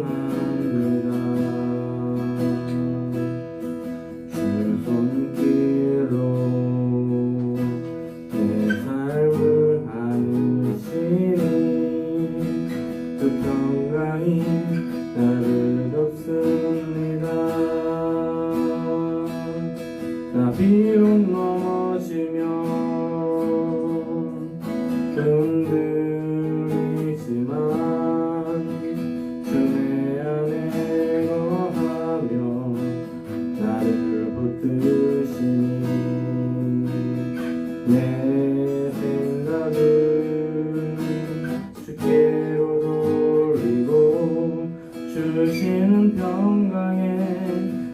안전합니다. 주 손길로 내 삶을 안으시니 그 평강이 나를 덮습니다. 나 비록 넘어지면 흔들리지만 주 내 안에 거하며 나를 붙드시니 내 생각을 주께로 돌리고 주시는 평강의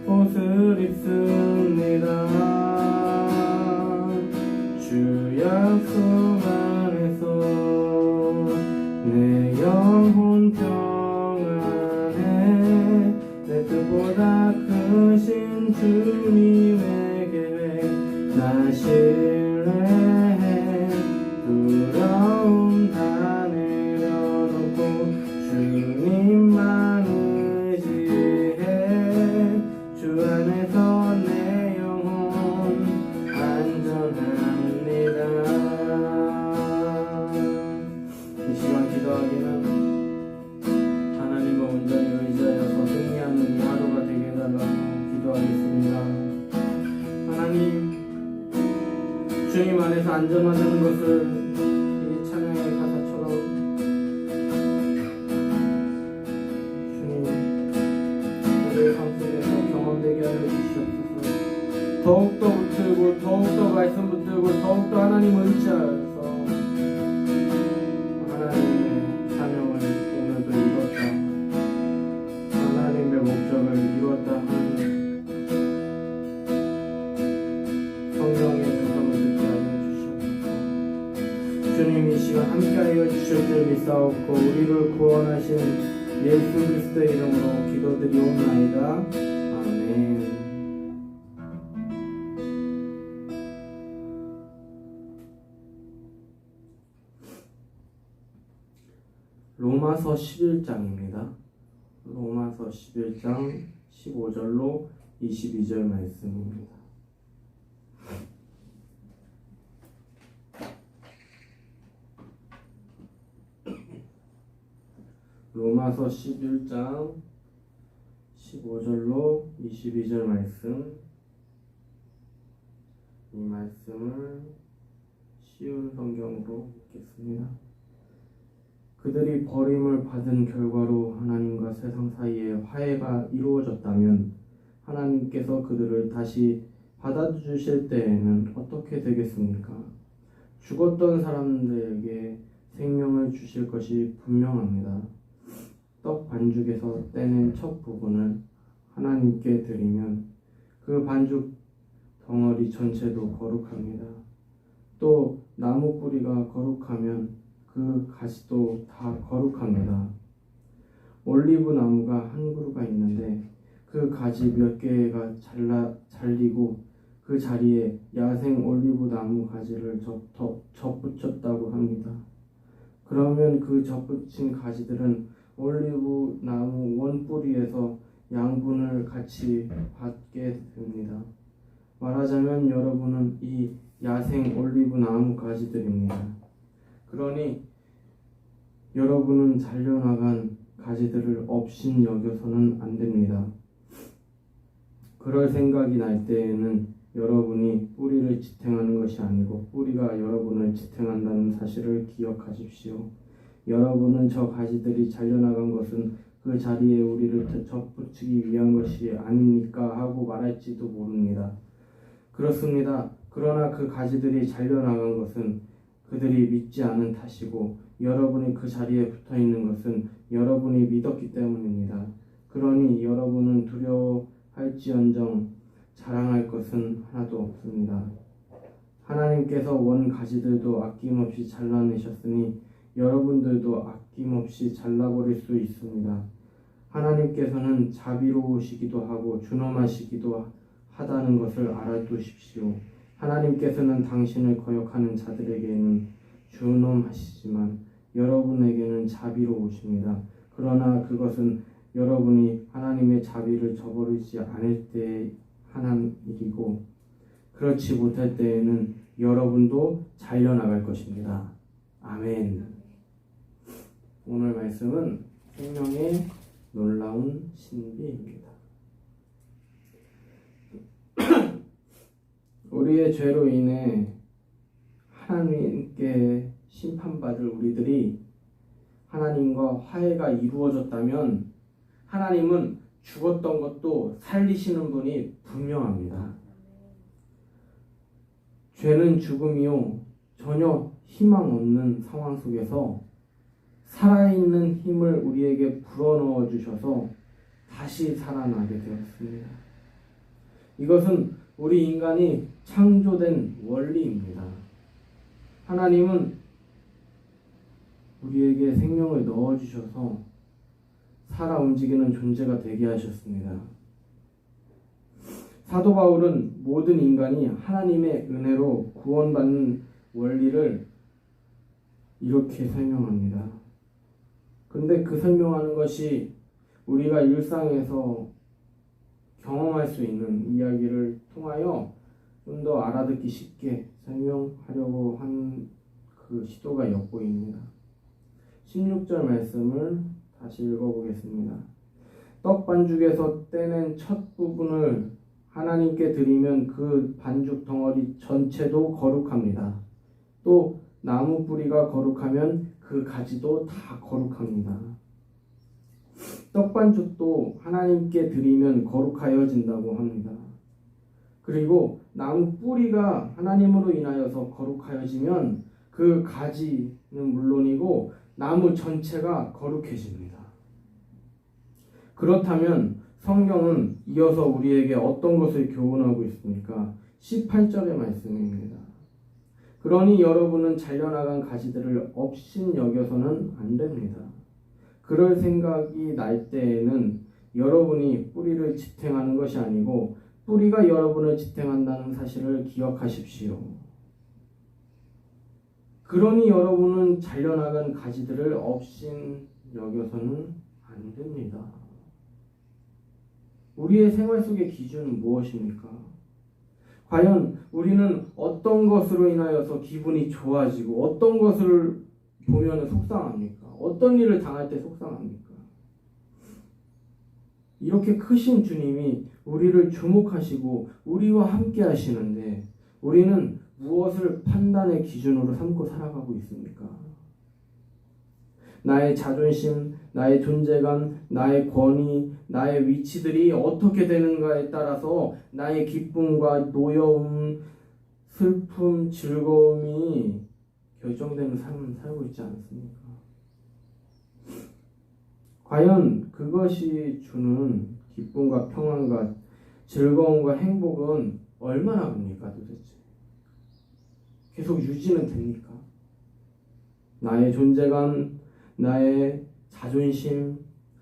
옷을 입습니다. 주 약속 안에서 내 영혼 평안해. 내 뜻보다 크신 주님의 계획 나 신뢰해. 두려움 다 내려놓고 주님만 의지해. 주 안에서 내 영혼 안전합니다. 이 시간 기도하기는 하나님을 온전히 의지하여서 승리하는 이 하루가 되게 해달라고 기도하겠습니다. 하나님, 주님 안에서 안전하다는 것을 이 찬양의 가사처럼 주님 우리의 삶 속에서 경험되게 하여 주시옵소서. 더욱더 붙들고 더욱더 말씀 붙들고 더욱더 하나님을 의지하여서 하나님의 사명을 오늘도 이뤘다, 하나님의 목적을 이뤘다 하는 성경의 음성을 듣게 하여 주시옵소서. 주님 이 시간 함께하여 주실 줄 믿사옵고 우리를 구원하신 예수 그리스도의 이름으로 기도드리옵나이다. 아멘. 로마서 11장입니다. 로마서 11장 15절로 22절 말씀입니다. 로마서 11장 15절로 22절 말씀. 이 말씀을 쉬운 성경으로 읽겠습니다. 그들이 버림을 받은 결과로 하나님과 세상 사이에 화해가 이루어졌다면 하나님께서 그들을 다시 받아주실 때에는 어떻게 되겠습니까? 죽었던 사람들에게 생명을 주실 것이 분명합니다. 떡 반죽에서 떼낸 첫 부분을 하나님께 드리면 그 반죽 덩어리 전체도 거룩합니다. 또 나무 뿌리가 거룩하면 그 가지도 다 거룩합니다. 올리브 나무가 한 그루가 있는데 그 가지 몇 개가 잘리고 그 자리에 야생 올리브 나무 가지를 접붙였다고 합니다. 그러면 그 접붙인 가지들은 올리브 나무 원 뿌리에서 양분을 같이 받게 됩니다. 말하자면 여러분은 이 야생 올리브 나무 가지들입니다. 그러니 여러분은 잘려나간 가지들을 업신 여겨서는 안 됩니다. 그럴 생각이 날 때에는 여러분이 뿌리를 지탱하는 것이 아니고 뿌리가 여러분을 지탱한다는 사실을 기억하십시오. 여러분은 저 가지들이 잘려나간 것은 그 자리에 우리를 접붙이기 위한 것이 아닙니까? 하고 말할지도 모릅니다. 그렇습니다. 그러나 그 가지들이 잘려나간 것은 그들이 믿지 않은 탓이고 여러분이 그 자리에 붙어있는 것은 여러분이 믿었기 때문입니다. 그러니 여러분은 두려워할지언정 자랑할 것은 하나도 없습니다. 하나님께서 원 가지들도 아낌없이 잘라내셨으니 여러분들도 아낌없이 잘라버릴 수 있습니다. 하나님께서는 자비로우시기도 하고 준엄하시기도 하다는 것을 알아두십시오. 하나님께서는 당신을 거역하는 자들에게는 준엄하시지만 여러분에게는 자비로우십니다. 그러나 그것은 여러분이 하나님의 자비를 저버리지 않을 때 하는 일이고, 그렇지 못할 때에는 여러분도 잘려나갈 것입니다. 아멘. 오늘 말씀은 생명의 놀라운 신비입니다. 우리의 죄로 인해 하나님께 심판받을 우리들이 하나님과 화해가 이루어졌다면 하나님은 죽었던 것도 살리시는 분이 분명합니다. 죄는 죽음이요, 전혀 희망 없는 상황 속에서 살아있는 힘을 우리에게 불어넣어 주셔서 다시 살아나게 되었습니다. 이것은 우리 인간이 창조된 원리입니다. 하나님은 우리에게 생명을 넣어주셔서 살아 움직이는 존재가 되게 하셨습니다. 사도 바울은 모든 인간이 하나님의 은혜로 구원받는 원리를 이렇게 설명합니다. 근데 그 설명하는 것이 우리가 일상에서 경험할 수 있는 이야기를 통하여 좀 더 알아듣기 쉽게 설명하려고 한 그 시도가 엿보입니다. 16절 말씀을 다시 읽어보겠습니다. 떡 반죽에서 떼낸 첫 부분을 하나님께 드리면 그 반죽 덩어리 전체도 거룩합니다. 또 나무 뿌리가 거룩하면 그 가지도 다 거룩합니다. 떡 반죽도 하나님께 드리면 거룩하여진다고 합니다. 그리고 나무 뿌리가 하나님으로 인하여서 거룩하여지면 그 가지는 물론이고 나무 전체가 거룩해집니다. 그렇다면 성경은 이어서 우리에게 어떤 것을 교훈하고 있습니까? 18절의 말씀입니다. 그러니 여러분은 잘려나간 가지들을 업신 여겨서는 안 됩니다. 그럴 생각이 날 때에는 여러분이 뿌리를 지탱하는 것이 아니고 뿌리가 여러분을 지탱한다는 사실을 기억하십시오. 그러니 여러분은 잘려나간 가지들을 업신 여겨서는 안 됩니다. 우리의 생활 속의 기준은 무엇입니까? 과연 우리는 어떤 것으로 인하여서 기분이 좋아지고 어떤 것을 보면 속상합니까? 어떤 일을 당할 때 속상합니까? 이렇게 크신 주님이 우리를 주목하시고 우리와 함께 하시는데 우리는 무엇을 판단의 기준으로 삼고 살아가고 있습니까? 나의 자존심, 나의 존재감, 나의 권위, 나의 위치들이 어떻게 되는가에 따라서 나의 기쁨과 노여움, 슬픔, 즐거움이 결정되는 삶을 살고 있지 않습니까? 과연 그것이 주는 기쁨과 평안과 즐거움과 행복은 얼마나 큽니까 도대체? 계속 유지는 됩니까? 나의 존재감, 나의 자존심,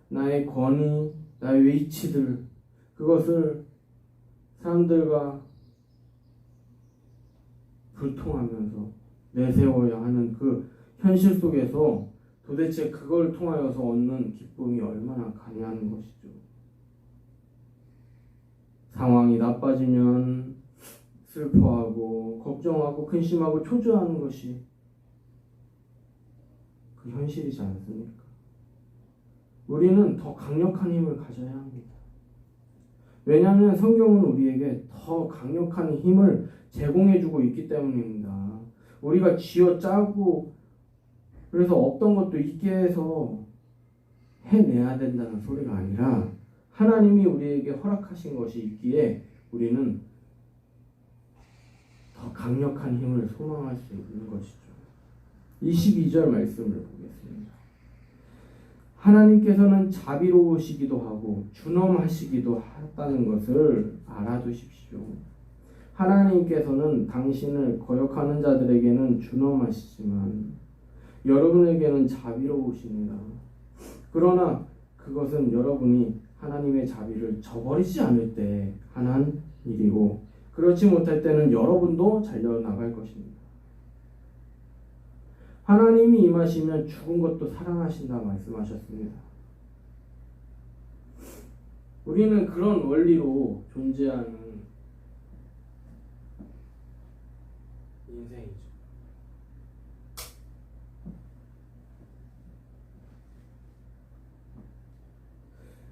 나의 권위, 나의 위치들, 그것을 사람들과 불통하면서 내세워야 하는 그 현실 속에서 도대체 그걸 통하여서 얻는 기쁨이 얼마나 가냐는 것이죠. 상황이 나빠지면 슬퍼하고 걱정하고 근심하고 초조하는 것이 그 현실이지 않습니까? 우리는 더 강력한 힘을 가져야 합니다. 왜냐하면 성경은 우리에게 더 강력한 힘을 제공해주고 있기 때문입니다. 우리가 쥐어짜고 그래서 없던 것도 있게 해서 해내야 된다는 소리가 아니라 하나님이 우리에게 허락하신 것이 있기에 우리는 더 강력한 힘을 소망할 수 있는 것이죠. 22절 말씀을 보겠습니다. 하나님께서는 자비로우시기도 하고 준엄하시기도 하다는 것을 알아두십시오. 하나님께서는 당신을 거역하는 자들에게는 준엄하시지만 여러분에게는 자비로우십니다. 그러나 그것은 여러분이 하나님의 자비를 저버리지 않을 때 하는 일이고 그렇지 못할 때는 여러분도 잘려나갈 것입니다. 하나님이 임하시면 죽은 것도 살아나신다 말씀하셨습니다. 우리는 그런 원리로 존재하는 인생이죠.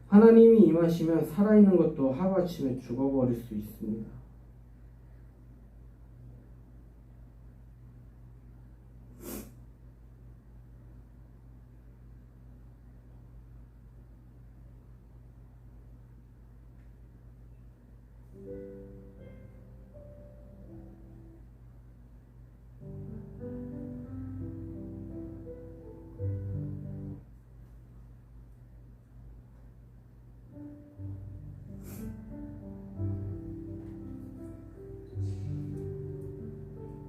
하나님이 임하시면 살아있는 것도 하루아침에 죽어버릴 수 있습니다.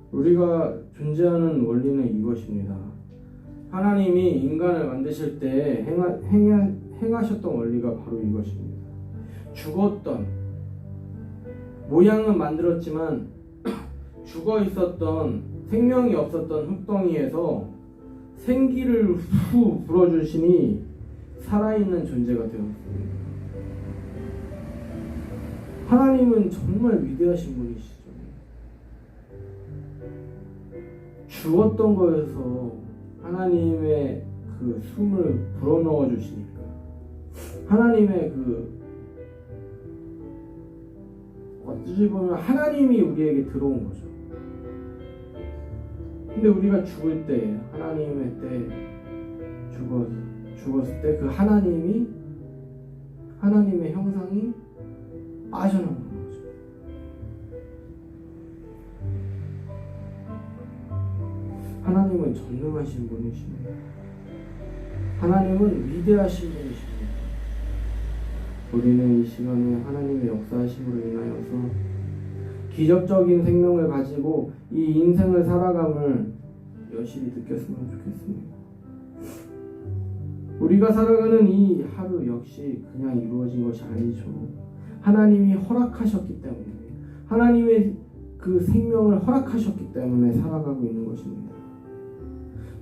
우리가 존재하는 원리는 이것입니다. 하나님이 인간을 만드실 때 행하셨던 원리가 바로 이것입니다. 죽었던, 모양은 만들었지만 죽어 있었던, 생명이 없었던 흙덩이에서 생기를 후 불어주시니 살아있는 존재가 되었습니다. 하나님은 정말 위대하신 분이시죠. 죽었던 거에서 하나님의 그 숨을 불어넣어 주시니까, 하나님의 어찌 보면 하나님이 우리에게 들어온 거죠. 근데 우리가 죽을 때, 하나님의 때 죽었을 때 그 하나님의 형상이 빠져나오는 거죠. 하나님은 전능하신 분이십니다. 하나님은 위대하신 분이십니다. 우리는 이 시간에 하나님의 역사하심으로 인하여서 기적적인 생명을 가지고 이 인생을 살아감을 여실히 느꼈으면 좋겠습니다. 우리가 살아가는 이 하루 역시 그냥 이루어진 것이 아니죠. 하나님이 허락하셨기 때문에, 하나님의 그 생명을 허락하셨기 때문에 살아가고 있는 것입니다.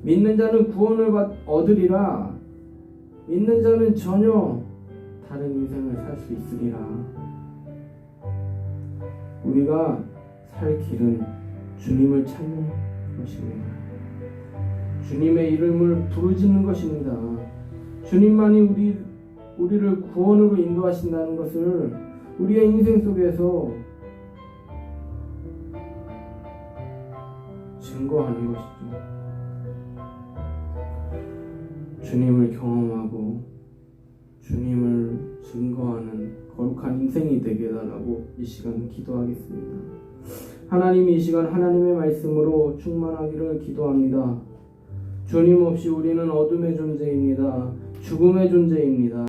믿는 자는 구원을 얻으리라. 믿는 자는 전혀 다른 인생을 살 수 있으리라. 우리가 살 길은 주님을 찾는 것입니다. 주님의 이름을 부르짖는 것입니다. 주님만이 우리를 구원으로 인도하신다는 것을 우리의 인생 속에서 증거하는 것이죠. 주님을 경험하고 주님을 증거하는 거룩한 인생이 되게 해달라고 이 시간 기도하겠습니다. 하나님, 이 시간 하나님의 말씀으로 충만하기를 기도합니다. 주님 없이 우리는 어둠의 존재입니다. 죽음의 존재입니다.